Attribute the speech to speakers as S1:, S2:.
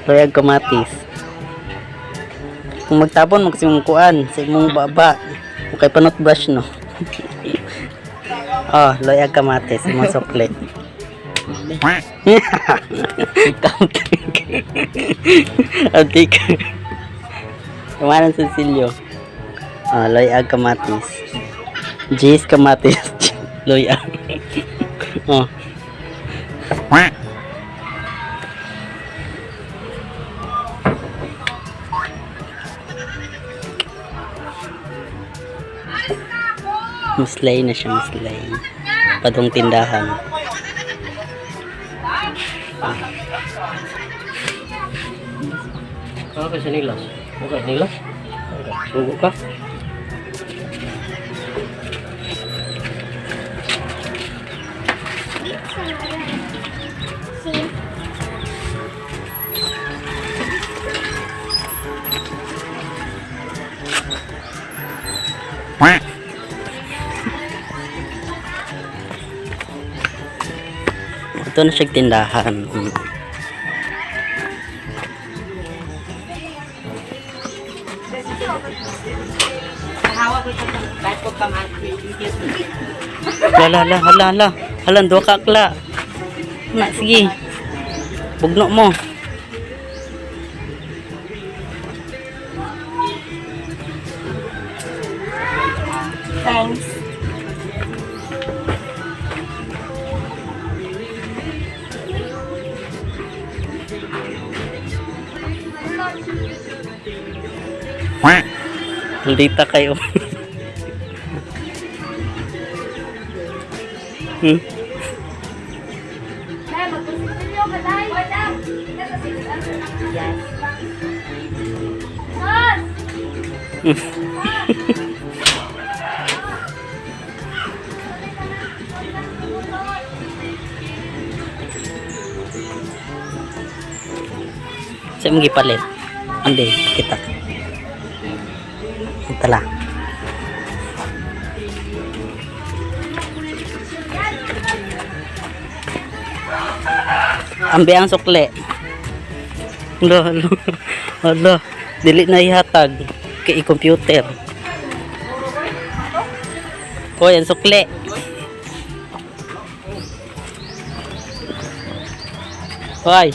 S1: Loyag kamatis. Kung magtapon magsimungkuan sa imong baba. Okay panot brush no. Oh, loyag kamatis imong sukli. Adik. Kamaran sa silyo. Oh, loyag kamatis. Jis kamatis. Loyag. Oh. Muslay na siya, muslay. Padong tindahan. Ano ka siya nilas? Okay, nilas? Sugo ka? Ito na siya tindahan. Hala. Halan, dua kakla. Na, sige. Bugno mo.
S2: Thanks.
S1: Maldita kayo. Saya mau gipalit. Ande kita. Ito lang. Ambi ang sukle. Hala. Dili na ihatag kay computer. Hoy, ang sukle. Hoy.